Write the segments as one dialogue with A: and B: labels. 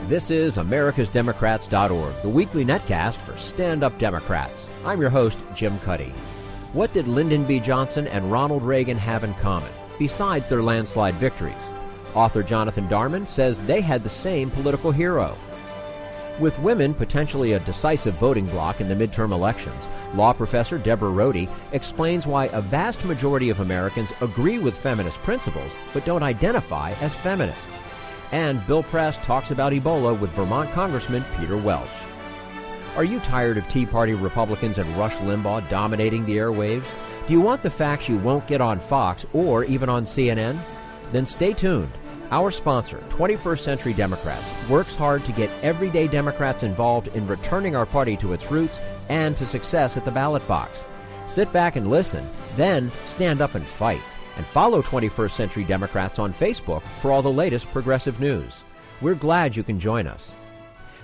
A: This is americasdemocrats.org, the weekly netcast for stand-up Democrats. I'm your host, Jim Cuddy. What did Lyndon B. Johnson and Ronald Reagan have in common, besides their landslide victories? Author Jonathan Darman says they had the same political hero. With women potentially a decisive voting bloc in the midterm elections, law professor Deborah Rhode explains why a vast majority of Americans agree with feminist principles but don't identify as feminists. And Bill Press talks about Ebola with Vermont Congressman Peter Welch. Are you tired of Tea Party Republicans and Rush Limbaugh dominating the airwaves? Do you want the facts you won't get on Fox or even on CNN? Then stay tuned. Our sponsor, 21st Century Democrats, works hard to get everyday Democrats involved in returning our party to its roots and to success at the ballot box. Sit back and listen, then stand up and fight. And follow 21st Century Democrats on Facebook for all the latest progressive news. We're glad you can join us.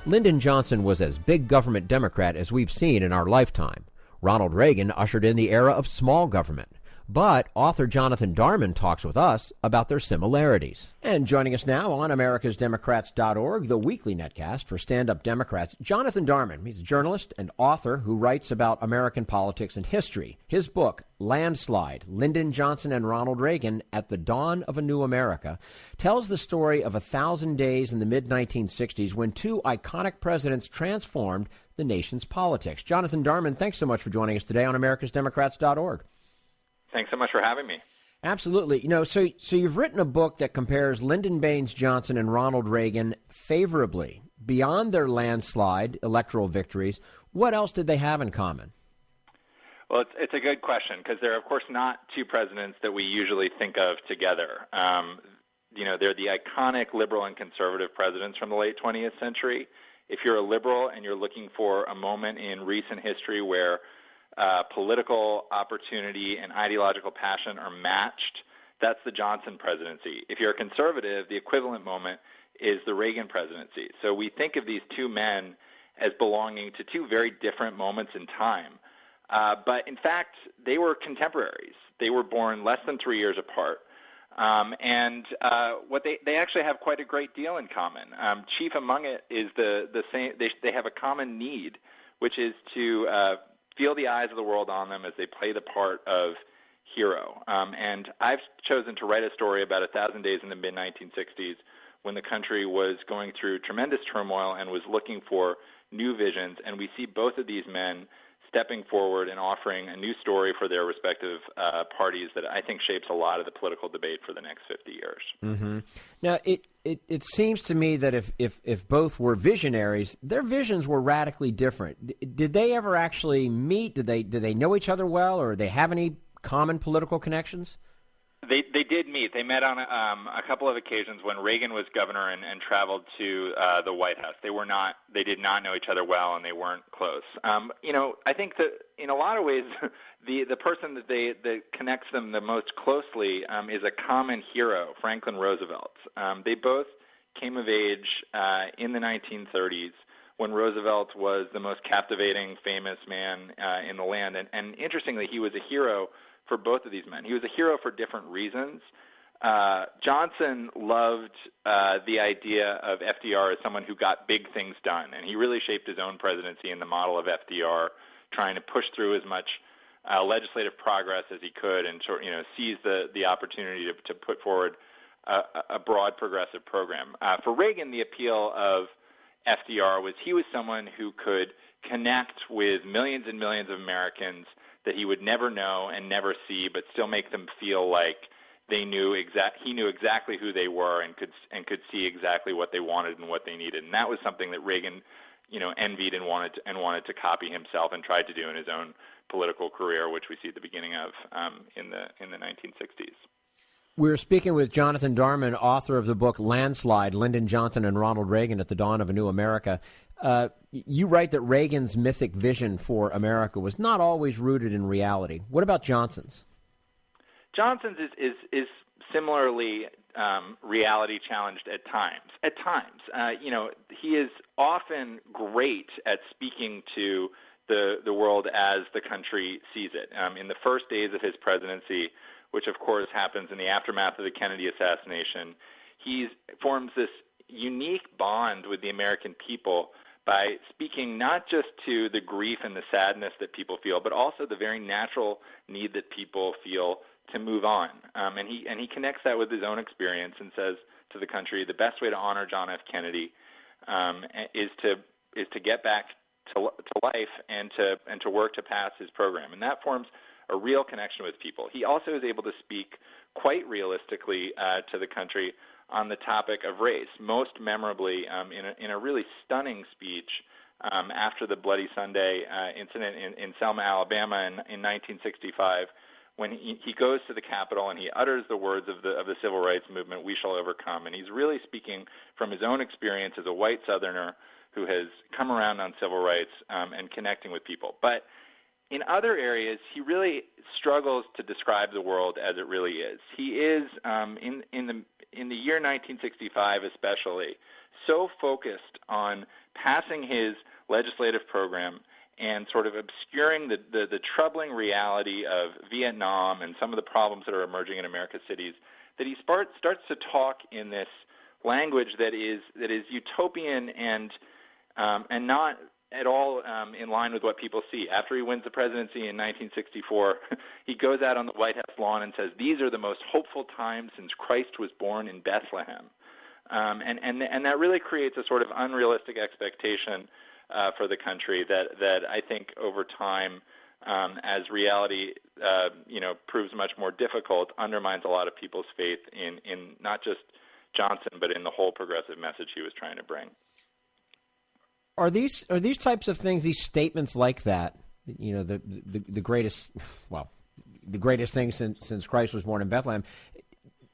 A: Lyndon Johnson was as big government Democrat as we've seen in our lifetime. Ronald Reagan ushered in the era of small government. But author Jonathan Darman talks with us about their similarities. And joining us now on americasdemocrats.org, the weekly netcast for stand-up Democrats, Jonathan Darman. He's a journalist and author who writes about American politics and history. His book, Landslide, Lyndon Johnson and Ronald Reagan at the Dawn of a New America, tells the story of 1,000 days in the mid-1960s when two iconic presidents transformed the nation's politics. Jonathan Darman, thanks so much for joining us today on americasdemocrats.org.
B: Thanks so much for having me.
A: Absolutely. So you've written a book that compares Lyndon Baines Johnson and Ronald Reagan favorably. Beyond their landslide electoral victories, what else did they have in common?
B: Well, it's a good question because they're, of course, not two presidents that we usually think of together. They're the iconic liberal and conservative presidents from the late 20th century. If you're a liberal and you're looking for a moment in recent history where political opportunity and ideological passion are matched, that's the Johnson presidency. If you're a conservative, the equivalent moment is the Reagan presidency. So we think of these two men as belonging to two very different moments in time. But in fact, they were contemporaries. They were born less than 3 years apart. What they actually have quite a great deal in common. Chief among it is the same. They have a common need, which is to feel the eyes of the world on them as they play the part of hero. And I've chosen to write a story about 1,000 days in the mid-1960s when the country was going through tremendous turmoil and was looking for new visions. And we see both of these men stepping forward and offering a new story for their respective parties that I think shapes a lot of the political debate for the next 50 years.
A: Mm-hmm. Now, it seems to me that if both were visionaries, their visions were radically different. Did they ever actually meet? Did they know each other well, or did they have any common political connections?
B: They did meet. They met on a couple of occasions when Reagan was governor and traveled to the White House. They did not know each other well, and they weren't close. I think that in a lot of ways, the person that connects them the most closely is a common hero, Franklin Roosevelt. They both came of age in the 1930s when Roosevelt was the most captivating, famous man in the land. And interestingly, he was a hero for both of these men. He was a hero for different reasons. Johnson loved the idea of FDR as someone who got big things done, and he really shaped his own presidency in the model of FDR, trying to push through as much legislative progress as he could and seize the opportunity to put forward a broad progressive program. For Reagan, the appeal of FDR was he was someone who could connect with millions and millions of Americans that he would never know and never see, but still make them feel like he knew exactly who they were and could see exactly what they wanted and what they needed. And that was something that Reagan, envied and wanted to copy himself and tried to do in his own political career, which we see at the beginning of in the 1960s.
A: We're speaking with Jonathan Darman, author of the book Landslide, Lyndon Johnson and Ronald Reagan at the Dawn of a New America. You write that Reagan's mythic vision for America was not always rooted in reality. What about Johnson's?
B: Johnson's is similarly reality challenged at times. He is often great at speaking to the world as the country sees it. In the first days of his presidency, which of course happens in the aftermath of the Kennedy assassination, he forms this unique bond with the American people by speaking not just to the grief and the sadness that people feel, but also the very natural need that people feel to move on. And he connects that with his own experience and says to the country, the best way to honor John F. Kennedy is to get back to life and to work to pass his program. And that forms a real connection with people. He also is able to speak quite realistically to the country on the topic of race, most memorably in a really stunning speech after the Bloody Sunday incident in Selma, Alabama in 1965, when he goes to the Capitol and he utters the words of the civil rights movement, "We shall overcome." And he's really speaking from his own experience as a white Southerner who has come around on civil rights and connecting with people. But in other areas, he really struggles to describe the world as it really is. He is, in the year 1965 especially, so focused on passing his legislative program and sort of obscuring the troubling reality of Vietnam and some of the problems that are emerging in America's cities, that he starts to talk in this language that is utopian and not at all in line with what people see. After he wins the presidency in 1964, he goes out on the White House lawn and says, "These are the most hopeful times since Christ was born in Bethlehem." And that really creates a sort of unrealistic expectation for the country that I think over time, as reality proves much more difficult, undermines a lot of people's faith in not just Johnson, but in the whole progressive message he was trying to bring.
A: Are these types of things, these statements like that, the greatest thing since Christ was born in Bethlehem,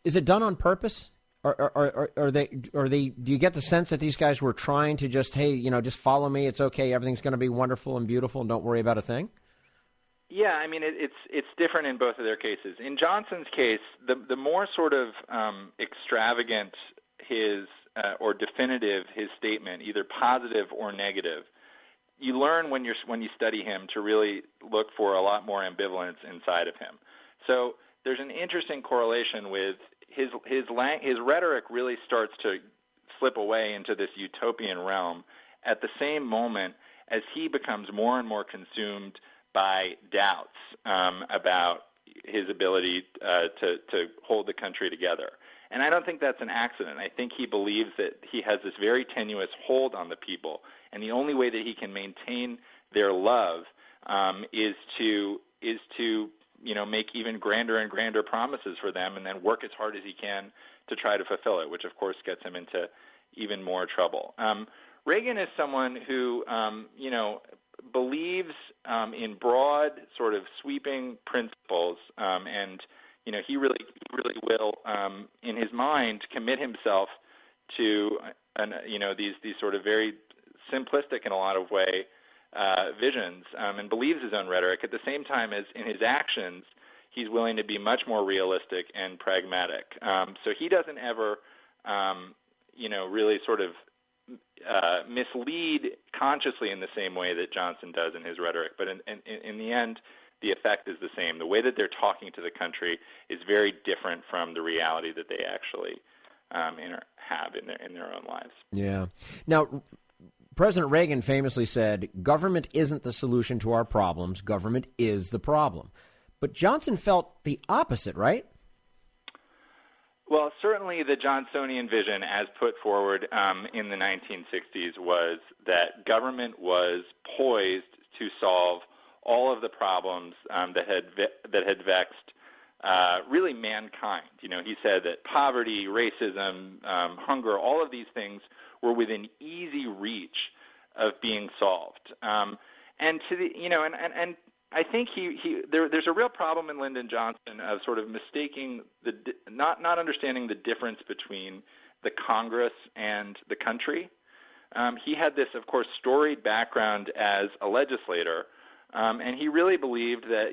A: is it done on purpose? Are they? Do you get the sense that these guys were trying to just, hey, just follow me, it's okay, everything's going to be wonderful and beautiful, and don't worry about a thing?
B: Yeah, I mean, it's different in both of their cases. In Johnson's case, the more sort of extravagant or definitive his statement, either positive or negative, you learn when you study him to really look for a lot more ambivalence inside of him. So there's an interesting correlation with his rhetoric really starts to slip away into this utopian realm at the same moment as he becomes more and more consumed by doubts about his ability to hold the country together. And I don't think that's an accident. I think he believes that he has this very tenuous hold on the people, and the only way that he can maintain their love is to make even grander and grander promises for them, and then work as hard as he can to try to fulfill it, which of course gets him into even more trouble. Reagan is someone who believes in broad, sort of sweeping principles, and he really will, in his mind, commit himself to, these sort of very simplistic in a lot of way visions, and believes his own rhetoric. At the same time as in his actions, he's willing to be much more realistic and pragmatic. So he doesn't ever, really sort of mislead consciously in the same way that Johnson does in his rhetoric. But in the end, the effect is the same. The way that they're talking to the country is very different from the reality that they actually have in their own lives.
A: Yeah. Now, President Reagan famously said, "Government isn't the solution to our problems. Government is the problem." But Johnson felt the opposite, right?
B: Well, certainly the Johnsonian vision as put forward in the 1960s was that government was poised to solve all of the problems that had vexed really mankind. He said that poverty, racism, hunger, all of these things were within easy reach of being solved. And to the and I think there's a real problem in Lyndon Johnson of sort of mistaking not understanding the difference between the Congress and the country. He had this, of course, storied background as a legislator. And he really believed that,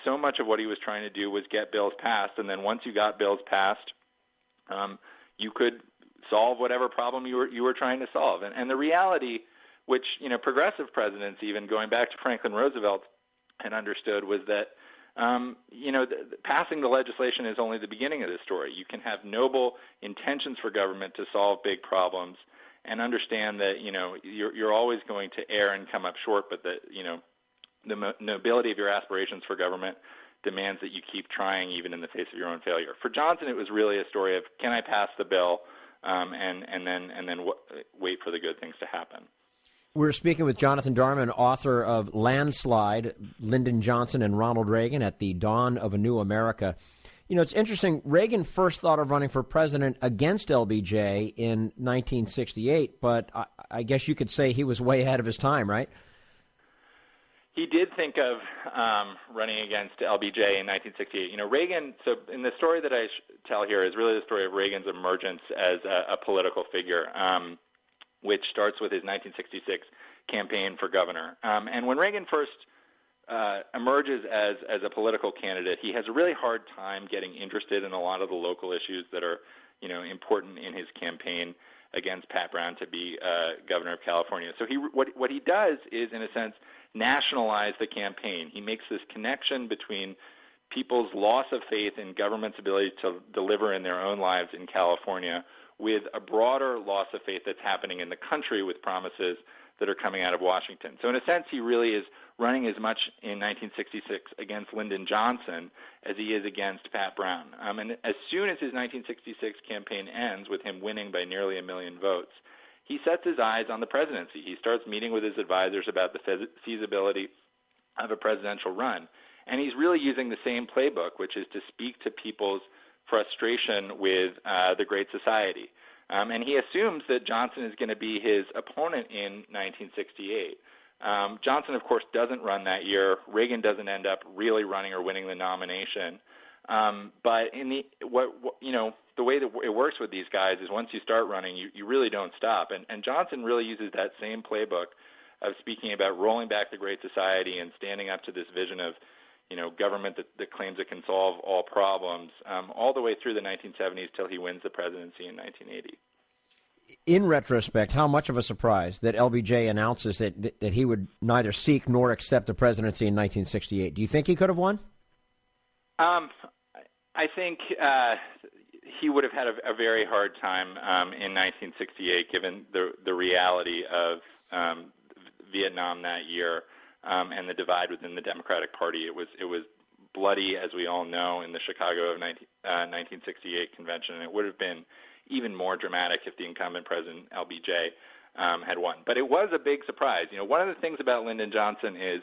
B: so much of what he was trying to do was get bills passed, and then once you got bills passed, you could solve whatever problem you were trying to solve. And the reality, which progressive presidents, even going back to Franklin Roosevelt, had understood, was that passing the legislation is only the beginning of this story. You can have noble intentions for government to solve big problems and understand that, you're always going to err and come up short, but that, the nobility of your aspirations for government demands that you keep trying even in the face of your own failure. For Johnson, it was really a story of, can I pass the bill, and then wait for the good things to happen.
A: We're speaking with Jonathan Darman, author of Landslide, Lyndon Johnson and Ronald Reagan at the Dawn of a New America. It's interesting. Reagan first thought of running for president against LBJ in 1968, but I guess you could say he was way ahead of his time, right?
B: He did think of running against LBJ in 1968. Reagan, so in the story that I tell here is really the story of Reagan's emergence as a political figure, which starts with his 1966 campaign for governor. And when Reagan first emerges as a political candidate, he has a really hard time getting interested in a lot of the local issues that are, important in his campaign against Pat Brown to be governor of California. So what he does is, in a sense, nationalize the campaign. He makes this connection between people's loss of faith in government's ability to deliver in their own lives in California with a broader loss of faith that's happening in the country with promises that are coming out of Washington. So in a sense, he really is running as much in 1966 against Lyndon Johnson as he is against Pat Brown. And as soon as his 1966 campaign ends with him winning by nearly 1 million votes, he sets his eyes on the presidency. He starts meeting with his advisors about the feasibility of a presidential run. And he's really using the same playbook, which is to speak to people's frustration with the Great Society. And he assumes that Johnson is going to be his opponent in 1968. Johnson, of course, doesn't run that year. Reagan doesn't end up really running or winning the nomination. But in the way that it works with these guys is once you start running, you really don't stop. And Johnson really uses that same playbook of speaking about rolling back the Great Society and standing up to this vision of, government that claims it can solve all problems, all the way through the 1970s till he wins the presidency in 1980.
A: In retrospect, how much of a surprise that LBJ announces that he would neither seek nor accept the presidency in 1968? Do you think he could have won?
B: I think he would have had a very hard time in 1968, given the reality of Vietnam that year. And the divide within the Democratic Party. It was bloody, as we all know, in the Chicago of 1968 convention, and it would have been even more dramatic if the incumbent president, LBJ, had won. But it was a big surprise. One of the things about Lyndon Johnson is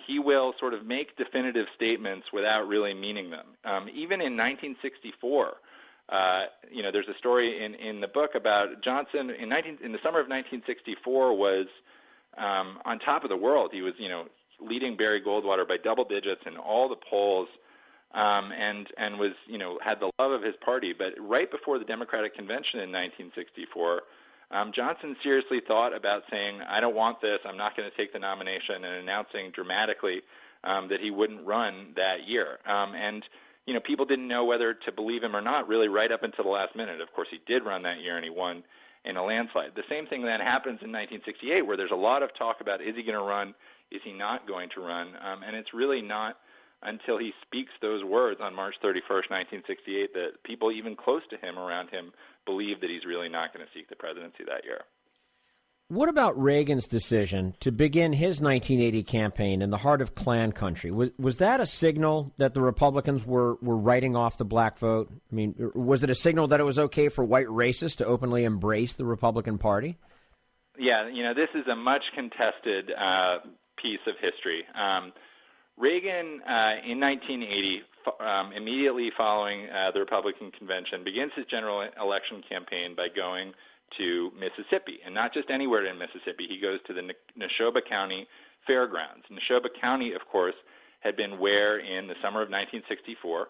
B: he will sort of make definitive statements without really meaning them. Even in 1964, there's a story in the book about Johnson in the summer of 1964 was on top of the world. He was, leading Barry Goldwater by double digits in all the polls, and was, had the love of his party. But right before the Democratic Convention in 1964, Johnson seriously thought about saying, I don't want this, I'm not going to take the nomination, and announcing dramatically that he wouldn't run that year. And people didn't know whether to believe him or not really right up until the last minute. Of course, he did run that year, and he won in a landslide. The same thing then happens in 1968, where there's a lot of talk about, is he going to run, is he not going to run? And it's really not until he speaks those words on March 31st, 1968, that people even close to him, around him, believe that he's really not going to seek the presidency that year.
A: What about Reagan's decision to begin his 1980 campaign in the heart of Klan country? Was that a signal that the Republicans were writing off the black vote? I mean, was it a signal that it was okay for white racists to openly embrace the Republican Party?
B: Yeah, this is a much contested piece of history. Reagan, in 1980, immediately following the Republican convention, begins his general election campaign by going to Mississippi, and not just anywhere in Mississippi. He goes to the Neshoba County Fairgrounds. Neshoba County, of course, had been where in the summer of 1964,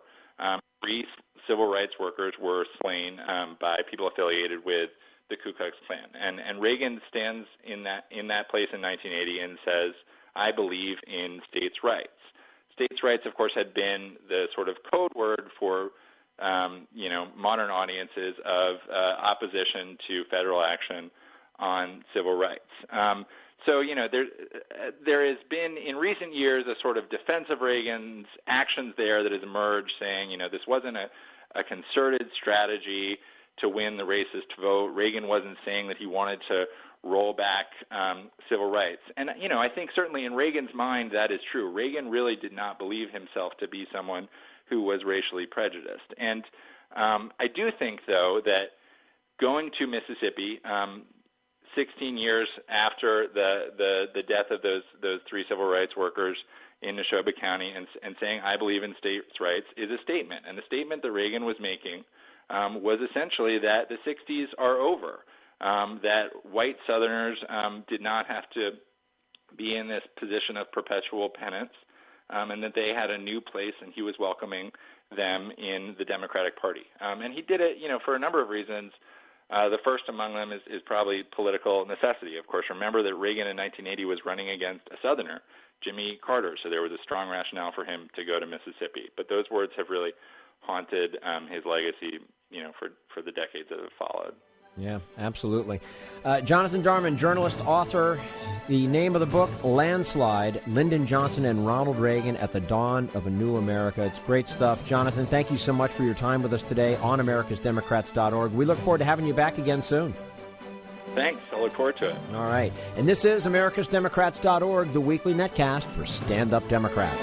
B: 3 civil rights workers were slain by people affiliated with the Ku Klux Klan. And Reagan stands in that place in 1980 and says, I believe in states' rights. States' rights, of course, had been the sort of code word for modern audiences of opposition to federal action on civil rights. So, there has been in recent years a sort of defense of Reagan's actions there that has emerged saying, this wasn't a concerted strategy to win the racist vote. Reagan wasn't saying that he wanted to roll back civil rights. And, I think certainly in Reagan's mind that is true. Reagan really did not believe himself to be someone who was racially prejudiced. And I do think, though, that going to Mississippi, 16 years after the death of those three civil rights workers in Neshoba County and saying, I believe in states' rights, is a statement. And the statement that Reagan was making was essentially that the 60s are over, that white Southerners did not have to be in this position of perpetual penance, and that they had a new place, and he was welcoming them in the Democratic Party. And he did it, for a number of reasons. The first among them is probably political necessity. Of course, remember that Reagan in 1980 was running against a Southerner, Jimmy Carter, so there was a strong rationale for him to go to Mississippi. But those words have really haunted his legacy, for the decades that have followed.
A: Yeah, absolutely. Jonathan Darman, journalist, author. The name of the book, Landslide, Lyndon Johnson and Ronald Reagan at the Dawn of a New America. It's great stuff. Jonathan, thank you so much for your time with us today on americasdemocrats.org. We look forward to having you back again soon.
B: Thanks. I look forward to it.
A: All right. And this is americasdemocrats.org, the weekly netcast for Stand Up Democrats.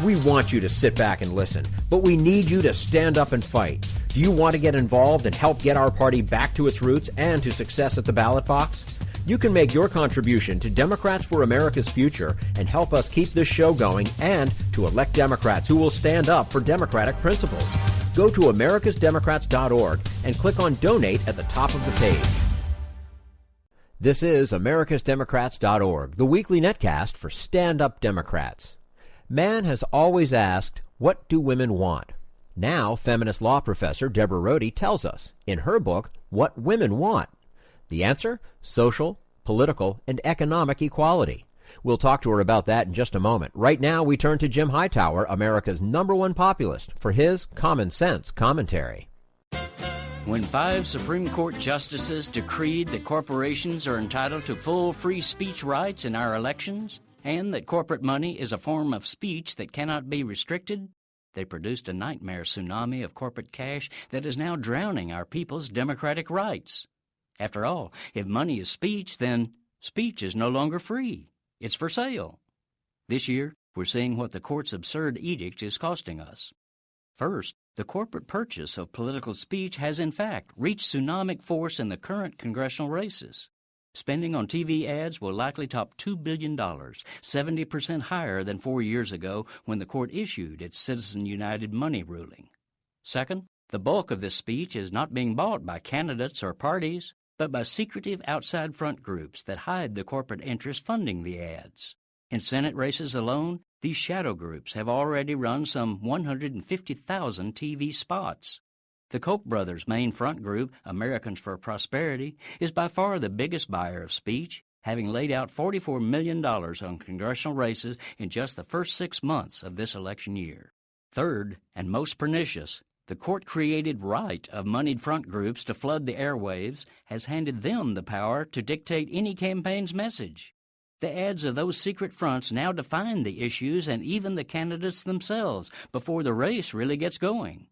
A: We want you to sit back and listen, but we need you to stand up and fight. Do you want to get involved and help get our party back to its roots and to success at the ballot box? You can make your contribution to Democrats for America's Future and help us keep this show going and to elect Democrats who will stand up for democratic principles. Go to americasdemocrats.org and click on Donate at the top of the page. This is americasdemocrats.org, the weekly netcast for Stand Up Democrats. Man has always asked, what do women want? Now, feminist law professor Deborah Rhode tells us, in her book, What Women Want. The answer? Social, political, and economic equality. We'll talk to her about that in just a moment. Right now, we turn to Jim Hightower, America's #1 populist, for his common sense commentary.
C: When 5 Supreme Court justices decreed that corporations are entitled to full free speech rights in our elections, and that corporate money is a form of speech that cannot be restricted, they produced a nightmare tsunami of corporate cash that is now drowning our people's democratic rights. After all, if money is speech, then speech is no longer free. It's for sale. This year, we're seeing what the court's absurd edict is costing us. First, the corporate purchase of political speech has in fact reached tsunamic force in the current congressional races. Spending on TV ads will likely top $2 billion, 70% higher than 4 years ago when the court issued its Citizen United money ruling. Second, the bulk of this speech is not being bought by candidates or parties, but by secretive outside front groups that hide the corporate interest funding the ads. In Senate races alone, these shadow groups have already run some 150,000 TV spots. The Koch brothers' main front group, Americans for Prosperity, is by far the biggest buyer of speech, having laid out $44 million on congressional races in just the first 6 months of this election year. Third, and most pernicious, the court-created right of moneyed front groups to flood the airwaves has handed them the power to dictate any campaign's message. The ads of those secret fronts now define the issues and even the candidates themselves before the race really gets going.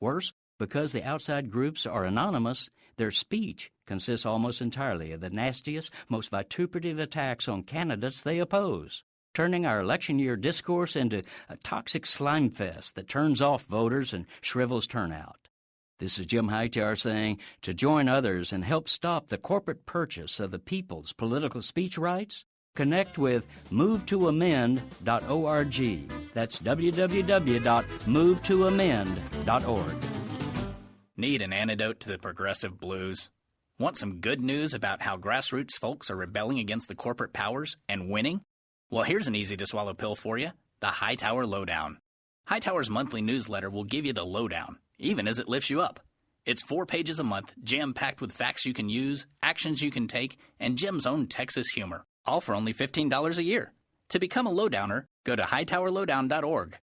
C: Worse, because the outside groups are anonymous, their speech consists almost entirely of the nastiest, most vituperative attacks on candidates they oppose, turning our election year discourse into a toxic slime fest that turns off voters and shrivels turnout. This is Jim Hightower saying, to join others and help stop the corporate purchase of the people's political speech rights, connect with movetoamend.org. That's www.movetoamend.org.
D: Need an antidote to the progressive blues? Want some good news about how grassroots folks are rebelling against the corporate powers and winning? Well, here's an easy-to-swallow pill for you, the Hightower Lowdown. Hightower's monthly newsletter will give you the lowdown, even as it lifts you up. It's 4 pages a month, jam-packed with facts you can use, actions you can take, and Jim's own Texas humor, all for only $15 a year. To become a lowdowner, go to hightowerlowdown.org.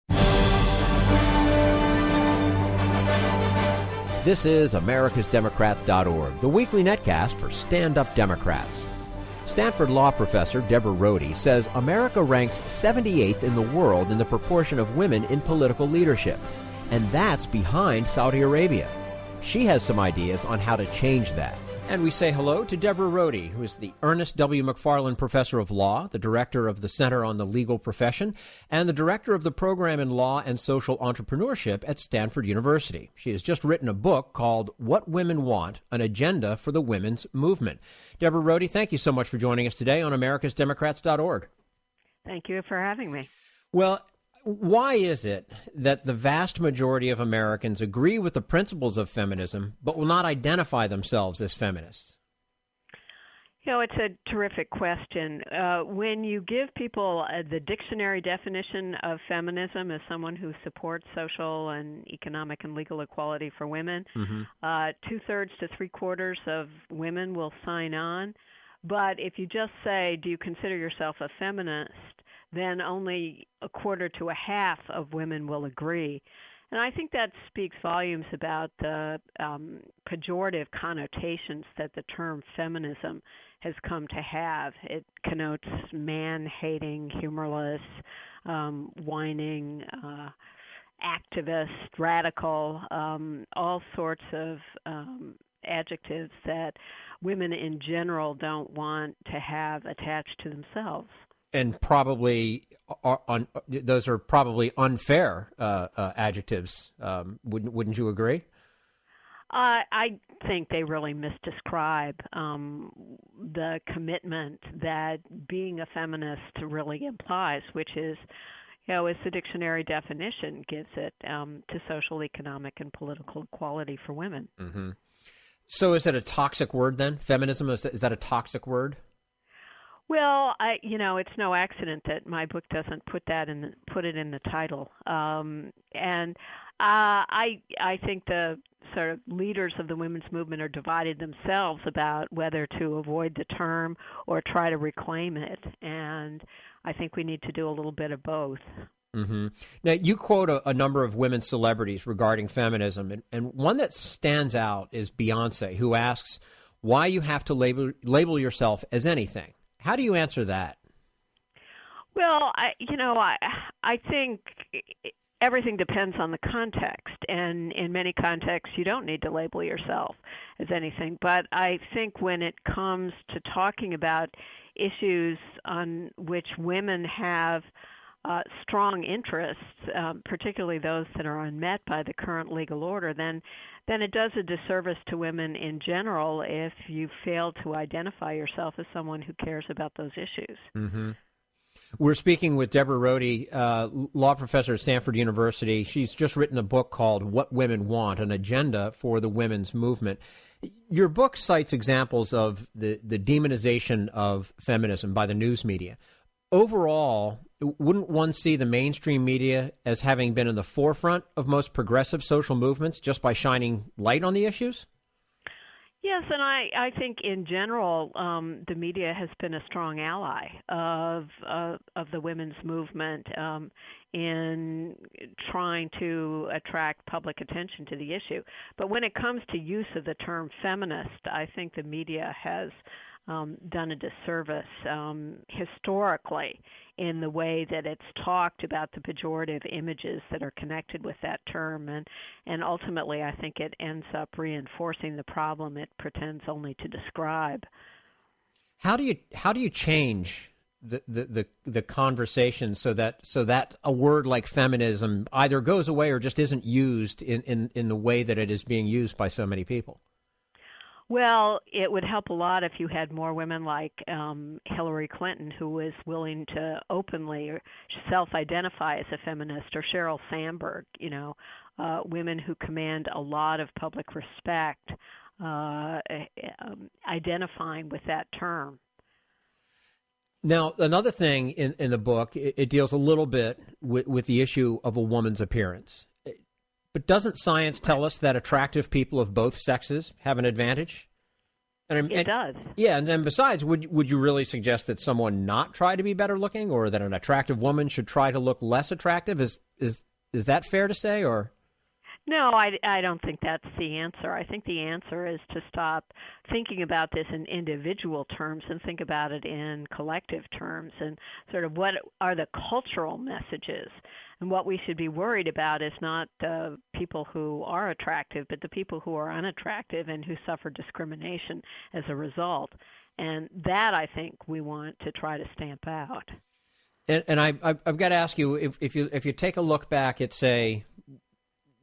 A: This is americasdemocrats.org, the weekly netcast for stand-up Democrats. Stanford law professor Deborah Rhode says America ranks 78th in the world in the proportion of women in political leadership, and that's behind Saudi Arabia. She has some ideas on how to change that. And we say hello to Deborah Rhode, who is the Ernest W. McFarland Professor of Law, the director of the Center on the Legal Profession, and the director of the Program in Law and Social Entrepreneurship at Stanford University. She has just written a book called What Women Want, An Agenda for the Women's Movement. Deborah Rhode, thank you so much for joining us today on americasdemocrats.org.
E: Thank you for having me.
A: Well, why is it that the vast majority of Americans agree with the principles of feminism, but will not identify themselves as feminists?
E: You know, it's a terrific question. When you give people the dictionary definition of feminism as someone who supports social and economic and legal equality for women, 2/3 to 3/4 of women will sign on. But if you just say, do you consider yourself a feminist, then only 1/4 to 1/2 of women will agree. And I think that speaks volumes about the pejorative connotations that the term feminism has come to have. It connotes man-hating, humorless, whining, activist, radical, all sorts of adjectives that women in general don't want to have attached to themselves.
A: And probably those are probably unfair adjectives. Wouldn't you agree?
E: I think they really misdescribe the commitment that being a feminist really implies, which is, you know, as the dictionary definition gives it, to social, economic, and political equality for women.
A: Mm-hmm. So is it a toxic word then? Feminism, is that a toxic word?
E: Well, it's no accident that my book doesn't put it in the title. And I think the sort of leaders of the women's movement are divided themselves about whether to avoid the term or try to reclaim it. And I think we need to do a little bit of both.
A: Mm-hmm. Now, you quote a number of women celebrities regarding feminism, and one that stands out is Beyonce, who asks why you have to label yourself as anything. How do you answer that?
E: Well, I think everything depends on the context, and in many contexts you don't need to label yourself as anything. But I think when it comes to talking about issues on which women have strong interests, particularly those that are unmet by the current legal order, then it does a disservice to women in general if you fail to identify yourself as someone who cares about those issues.
A: Mm-hmm. We're speaking with Deborah Rhode, law professor at Stanford University. She's just written a book called What Women Want, An Agenda for the Women's Movement. Your book cites examples of the demonization of feminism by the news media. Overall, wouldn't one see the mainstream media as having been in the forefront of most progressive social movements just by shining light on the issues?
E: Yes, and I think in general the media has been a strong ally of the women's movement in trying to attract public attention to the issue. But when it comes to use of the term feminist, I think the media has done a disservice historically in the way that it's talked about the pejorative images that are connected with that term, and ultimately I think it ends up reinforcing the problem it pretends only to describe.
A: How do you change the conversation so that a word like feminism either goes away or just isn't used in the way that it is being used by so many people?
E: Well, it would help a lot if you had more women like Hillary Clinton, who was willing to openly self-identify as a feminist, or Sheryl Sandberg, women who command a lot of public respect, identifying with that term.
A: Now, another thing in the book, it deals a little bit with the issue of a woman's appearance. But doesn't science tell us that attractive people of both sexes have an advantage?
E: It does.
A: Yeah, and then besides, would you really suggest that someone not try to be better looking, or that an attractive woman should try to look less attractive? Is that fair to say, or?
E: No, I don't think that's the answer. I think the answer is to stop thinking about this in individual terms and think about it in collective terms, and sort of what are the cultural messages. And what we should be worried about is not the people who are attractive, but the people who are unattractive and who suffer discrimination as a result. And that, I think, we want to try to stamp out.
A: And I've got to ask you, if you take a look back at, say,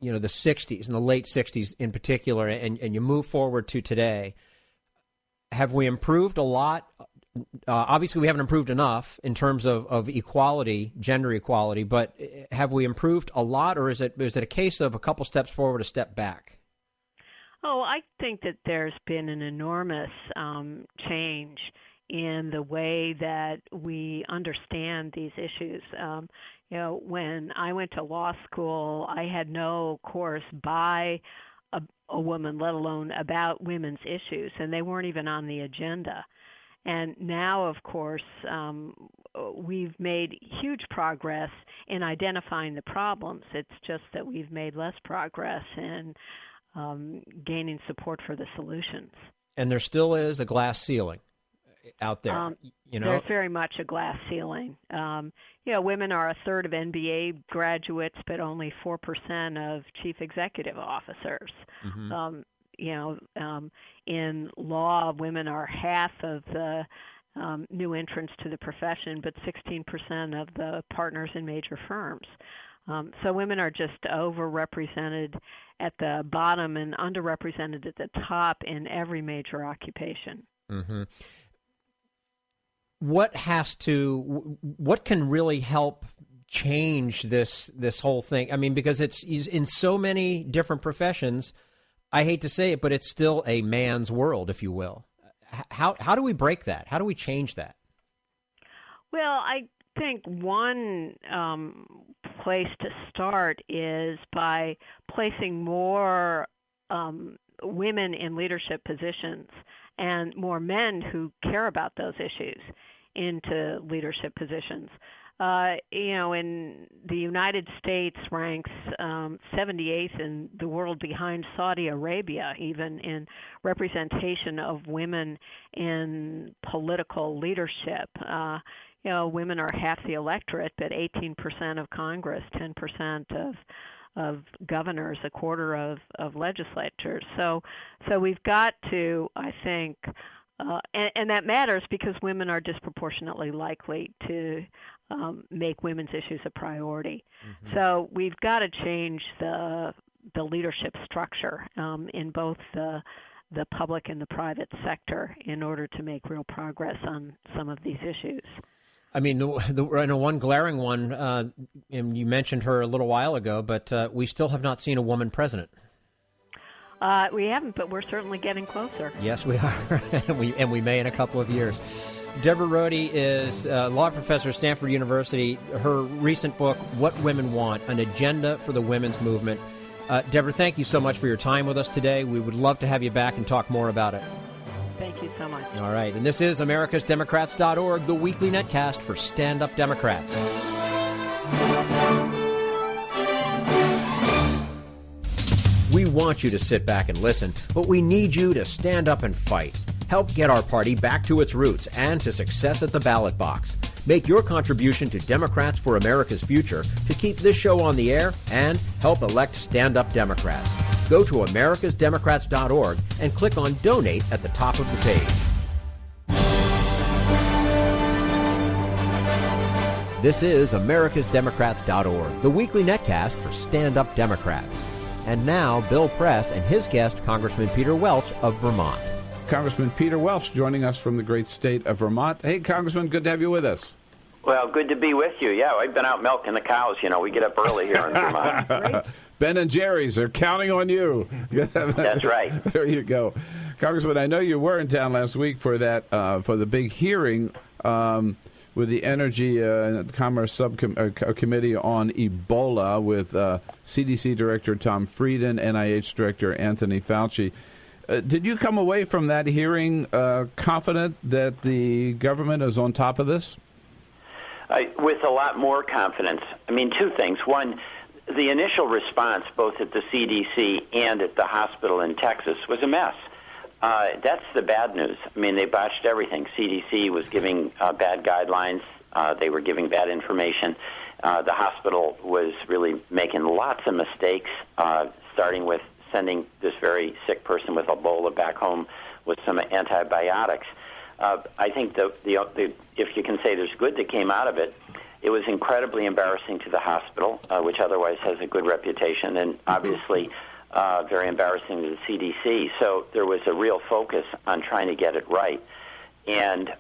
A: the 60s and the late 60s in particular, and you move forward to today, have we improved a lot? Obviously, we haven't improved enough in terms of equality, gender equality, but have we improved a lot, or is it a case of a couple steps forward, a step back?
E: Oh, I think that there's been an enormous change in the way that we understand these issues. When I went to law school, I had no course by a woman, let alone about women's issues, and they weren't even on the agenda. And now, of course, we've made huge progress in identifying the problems. It's just that we've made less progress in gaining support for the solutions. And
A: there still is a glass ceiling out there.
E: There's very much a glass ceiling. Women are a third of MBA graduates, but only 4% of chief executive officers. Mm-hmm. In law, women are half of the new entrants to the profession, but 16% of the partners in major firms. So women are just overrepresented at the bottom and underrepresented at the top in every major occupation.
A: Mm-hmm. What can really help change this whole thing? I mean, because it's in so many different professions, I hate to say it, but it's still a man's world, if you will. How do we break that? How do we change that?
E: Well, I think one place to start is by placing more women in leadership positions and more men who care about those issues into leadership positions. In the United States ranks 78th in the world behind Saudi Arabia, even in representation of women in political leadership. Women are half the electorate, but 18% of Congress, 10% of governors, a quarter of legislatures. So we've got to, I think, and that matters because women are disproportionately likely to make women's issues a priority. Mm-hmm. So we've got to change the leadership structure in both the public and the private sector in order to make real progress on some of these issues.
A: I mean, I know one glaring one, and you mentioned her a little while ago, but we still have not seen a woman president.
E: We haven't, but we're certainly getting closer.
A: Yes, we are, and we may in a couple of years. Deborah Rhode is a law professor at Stanford University. Her recent book, What Women Want, An Agenda for the Women's Movement. Deborah, thank you so much for your time with us today. We would love to have you back and talk more about it.
E: Thank you so much.
A: All right, and this is AmericasDemocrats.org, the weekly netcast for Stand Up Democrats. We want you to sit back and listen, but we need you to stand up and fight. Help get our party back to its roots and to success at the ballot box. Make your contribution to Democrats for America's Future to keep this show on the air and help elect stand-up Democrats. Go to americasdemocrats.org and click on Donate at the top of the page. This is americasdemocrats.org, the weekly netcast for stand-up Democrats. And now, Bill Press and his guest, Congressman Peter Welch of Vermont.
F: Congressman Peter Welch joining us from the great state of Vermont. Hey, Congressman, good to have you with us.
G: Well, good to be with you. Yeah, I've been out milking the cows. We get up early here in Vermont.
F: Great. Ben and Jerry's are counting on you.
G: That's right.
F: There you go. Congressman, I know you were in town last week for that for the big hearing with the Energy and Commerce Subcommittee on Ebola with CDC Director Tom Frieden, NIH Director Anthony Fauci. Did you come away from that hearing confident that the government is on top of this?
G: With a lot more confidence. I mean, two things. One, the initial response, both at the CDC and at the hospital in Texas, was a mess. That's the bad news. I mean, they botched everything. CDC was giving bad guidelines. They were giving bad information. The hospital was really making lots of mistakes, starting with sending this very sick person with Ebola back home with some antibiotics. I think if you can say there's good that came out of it, it was incredibly embarrassing to the hospital, which otherwise has a good reputation, and obviously very embarrassing to the CDC. So there was a real focus on trying to get it right. And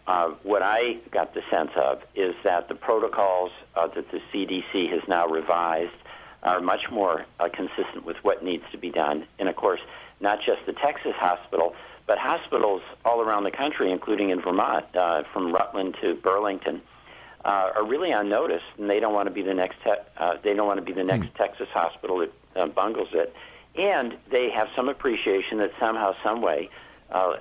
G: what I got the sense of is that the protocols that the CDC has now revised are much more consistent with what needs to be done. And, of course, not just the Texas hospital, but hospitals all around the country, including in Vermont, from Rutland to Burlington, are really on notice, and they don't want to be the next. They don't want to be the next Texas hospital that bungles it, and they have some appreciation that somehow, some way,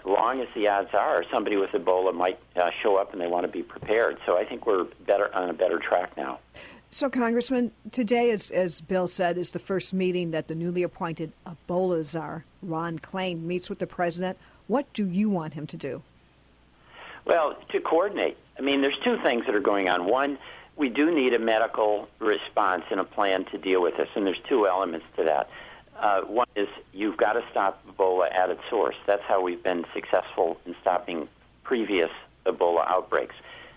G: long as the odds are, somebody with Ebola might show up, and they want to be prepared. So I think we're on a better track now.
H: So, Congressman, today, as Bill said, is the first meeting that the newly appointed Ebola czar, Ron Klain, meets with the president. What do you want him to do?
G: Well, to coordinate. I mean, there's two things that are going on. One, we do need a medical response and a plan to deal with this, and there's two elements to that. One is you've got to stop Ebola at its source. That's how we've been successful in stopping previous Ebola outbreaks.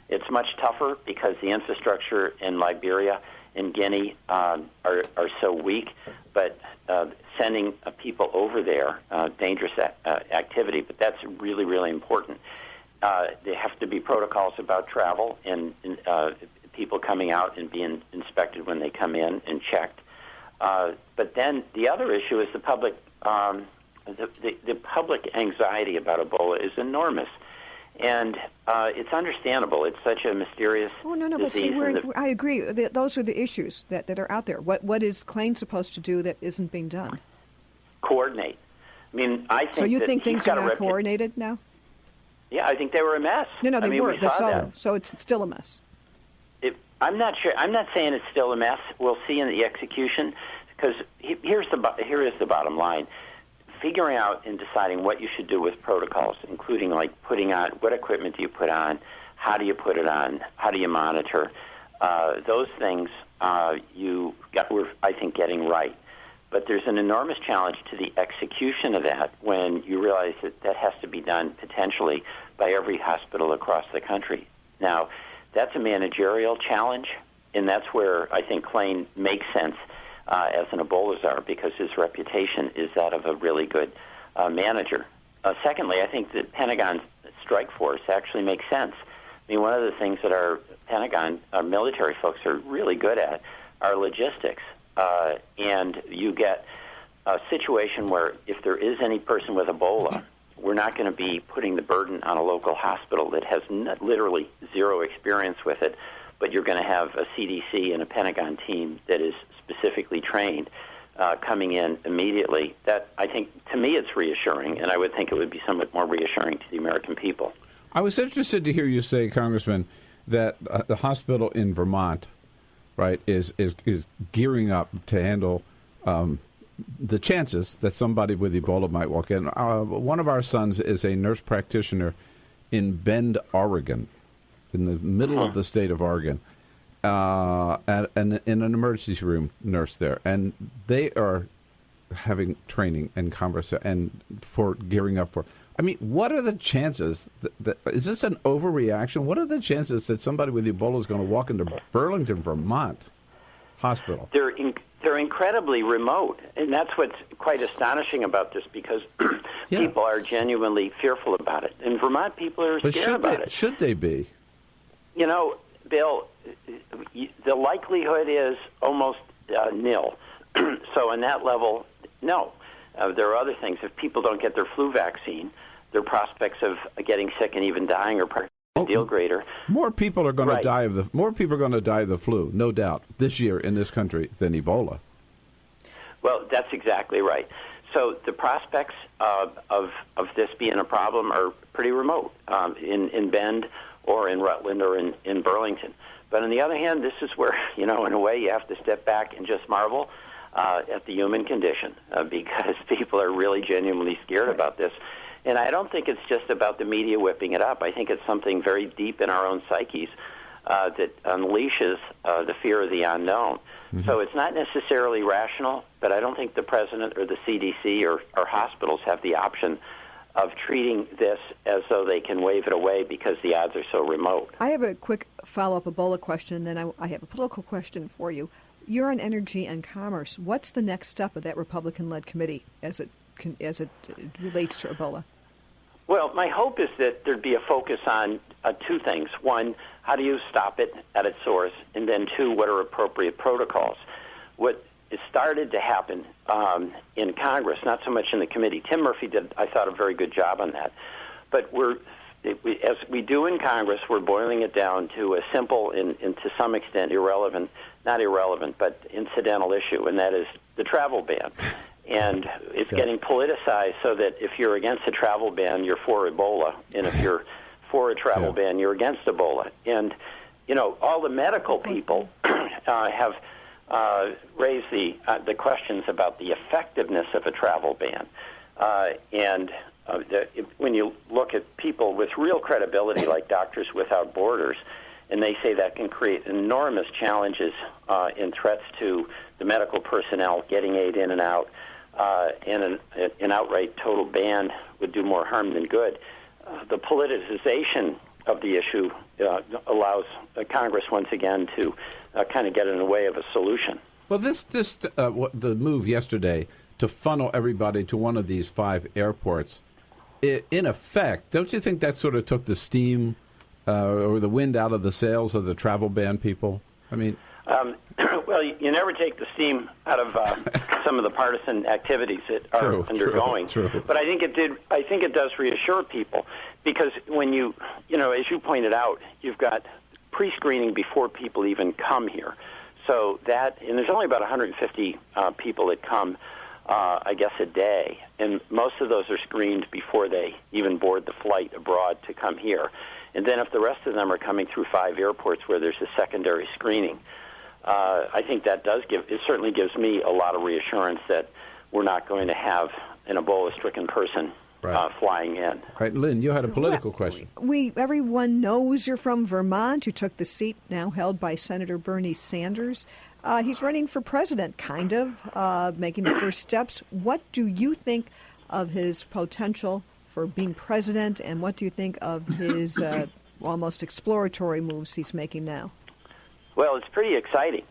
G: It's much tougher because the infrastructure in Liberia and Guinea are so weak, but sending people over there, dangerous activity, but that's really, really important. There have to be protocols about travel and people coming out and being inspected when they come in and checked. But then the other issue is the public. The public anxiety about Ebola is enormous, and it's understandable. It's such a mysterious disease.
H: But see, I agree. Those are the issues that are out there. What is Klain supposed to do that isn't being done?
G: Coordinate. I mean, I think.
H: So you think things are not coordinated now?
G: Yeah, I think they were a mess.
H: No, they were.
G: We
H: so it's still a mess.
G: I'm not sure. I'm not saying it's still a mess. We'll see in the execution, because here is the bottom line. Figuring out and deciding what you should do with protocols, including like putting on, what equipment do you put on, how do you put it on, how do you monitor, those things we're, I think, getting right. But there's an enormous challenge to the execution of that when you realize that has to be done potentially by every hospital across the country. Now, that's a managerial challenge, and that's where I think Klain makes sense as an Ebola czar, because his reputation is that of a really good manager. Secondly, I think the Pentagon strike force actually makes sense. I mean, one of the things that our Pentagon, our military folks are really good at are logistics. And you get a situation where if there is any person with Ebola, we're not going to be putting the burden on a local hospital that has literally zero experience with it, but you're going to have a CDC and a Pentagon team that is specifically trained coming in immediately. That, I think, to me, it's reassuring, and I would think it would be somewhat more reassuring to the American people.
F: I was interested to hear you say, Congressman, that the hospital in Vermont, right, is gearing up to handle the chances that somebody with Ebola might walk in. One of our sons is a nurse practitioner in Bend, Oregon, in the middle of the state of Oregon, in an emergency room nurse there. And they are having training and conversation and for gearing up for. I mean, what are the chances? Is this an overreaction? What are the chances that somebody with Ebola is going to walk into Burlington, Vermont hospital?
G: They're incredibly remote, and that's what's quite astonishing about this, because people are genuinely fearful about it. In Vermont, people are scared about it.
F: Should they be?
G: You know, Bill, the likelihood is almost nil. So on that level, no. There are other things. If people don't get their flu vaccine, their prospects of getting sick and even dying are a deal greater.
F: More people are going to die of the flu, no doubt, this year in this country than Ebola.
G: Well, that's exactly right. So the prospects of this being a problem are pretty remote in Bend or in Rutland or in Burlington. But on the other hand, this is where, in a way, you have to step back and just marvel. at the human condition because people are really genuinely scared about this. And I don't think it's just about the media whipping it up. I think it's something very deep in our own psyches that unleashes the fear of the unknown. Mm-hmm. So it's not necessarily rational, but I don't think the president or the CDC or hospitals have the option of treating this as though they can wave it away because the odds are so remote.
H: I have a quick follow-up Ebola question, and then I have a political question for you. You're on Energy and Commerce. What's the next step of that Republican-led committee as it relates to Ebola?
G: Well, my hope is that there'd be a focus on two things. One, how do you stop it at its source? And then two, what are appropriate protocols? What started to happen in Congress, not so much in the committee. Tim Murphy did, I thought, a very good job on that. But as we do in Congress, we're boiling it down to a simple and to some extent not irrelevant, but incidental issue, and that is the travel ban. And it's getting politicized so that if you're against a travel ban, you're for Ebola. And if you're for a travel ban, you're against Ebola. And, all the medical people have raised the questions about the effectiveness of a travel ban. When you look at people with real credibility, like Doctors Without Borders, and they say that can create enormous challenges and threats to the medical personnel getting aid in and out, and an outright total ban would do more harm than good. The politicization of the issue allows Congress once again to kind of get in the way of a solution.
F: Well, the move yesterday to funnel everybody to one of these 5 airports, in effect, don't you think that sort of took the steam or the wind out of the sails of the travel ban people? I mean,
G: well, you never take the steam out of some of the partisan activities that are undergoing.
F: True.
G: But I think it did. I think it does reassure people because when as you pointed out, you've got pre-screening before people even come here. So and there's only about 150 people that come, I guess, a day, and most of those are screened before they even board the flight abroad to come here. And then if the rest of them are coming through 5 airports where there's a secondary screening, I think that certainly gives me a lot of reassurance that we're not going to have an Ebola-stricken person flying in.
F: Right, Lynn, you had a political question.
H: Everyone knows you're from Vermont. You took the seat now held by Senator Bernie Sanders. He's running for president, kind of, making the first steps. What do you think of his potential for being president, and what do you think of his almost exploratory moves he's making now?
G: Well, it's pretty exciting.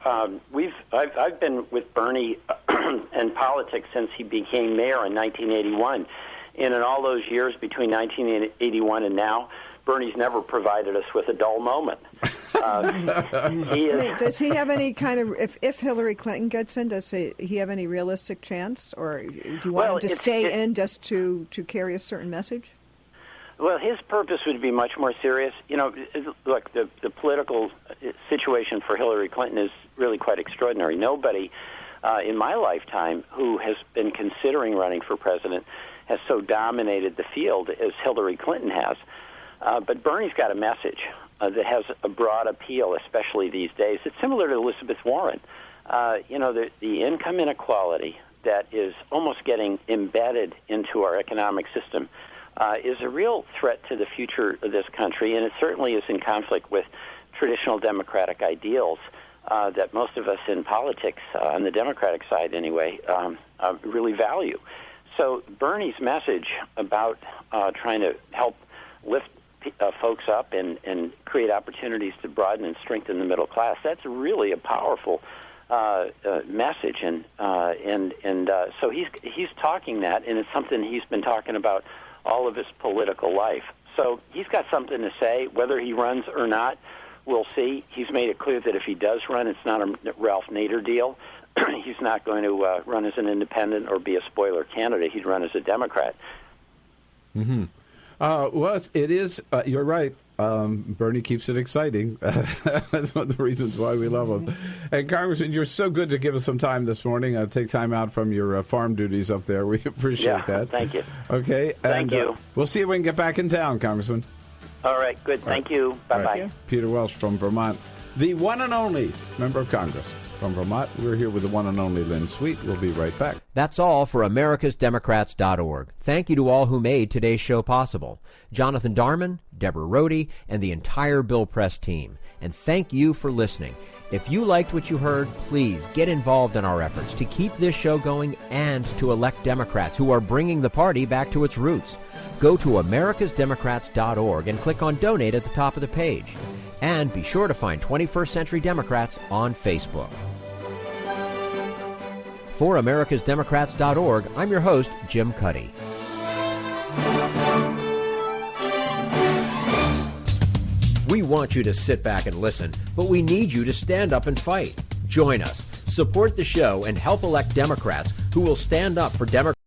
G: I've been with Bernie in politics since he became mayor in 1981, and in all those years between 1981 and now, Bernie's never provided us with a dull moment.
H: Does he have any kind of, if Hillary Clinton gets in, does he have any realistic chance, or do you want him to stay in just to carry a certain message?
G: Well, his purpose would be much more serious. Look, the political situation for Hillary Clinton is really quite extraordinary. Nobody in my lifetime who has been considering running for president has so dominated the field as Hillary Clinton has. But Bernie's got a message that has a broad appeal, especially these days. It's similar to Elizabeth Warren. The income inequality that is almost getting embedded into our economic system is a real threat to the future of this country, and it certainly is in conflict with traditional democratic ideals that most of us in politics, on the Democratic side anyway, really value. So Bernie's message about trying to help lift folks up and create opportunities to broaden and strengthen the middle class, that's really a powerful message, and so he's talking that, and it's something he's been talking about all of his political life. So he's got something to say. Whether he runs or not, we'll see. He's made it clear that if he does run, it's not a Ralph Nader deal. He's not going to run as an independent or be a spoiler candidate. He'd run as a Democrat.
F: Mm-hmm. Well, it is. You're right. Bernie keeps it exciting. That's one of the reasons why we love him. And Congressman, you're so good to give us some time this morning. Take time out from your farm duties up there. We appreciate that.
G: Thank you.
F: Okay.
G: Thank you.
F: We'll see if we can get back in town, Congressman.
G: All right. Good. Thank you. Bye-bye.
F: Peter Welch from Vermont, the one and only member of Congress. From Vermont, we're here with the one and only Lynn Sweet. We'll be right back.
A: That's all for americasdemocrats.org. Thank you to all who made today's show possible. Jonathan Darman, Deborah Rhode, and the entire Bill Press team. And thank you for listening. If you liked what you heard, please get involved in our efforts to keep this show going and to elect Democrats who are bringing the party back to its roots. Go to americasdemocrats.org and click on Donate at the top of the page. And be sure to find 21st Century Democrats on Facebook. For americasdemocrats.org, I'm your host, Jim Cuddy. We want you to sit back and listen, but we need you to stand up and fight. Join us, support the show, and help elect Democrats who will stand up for Democrats.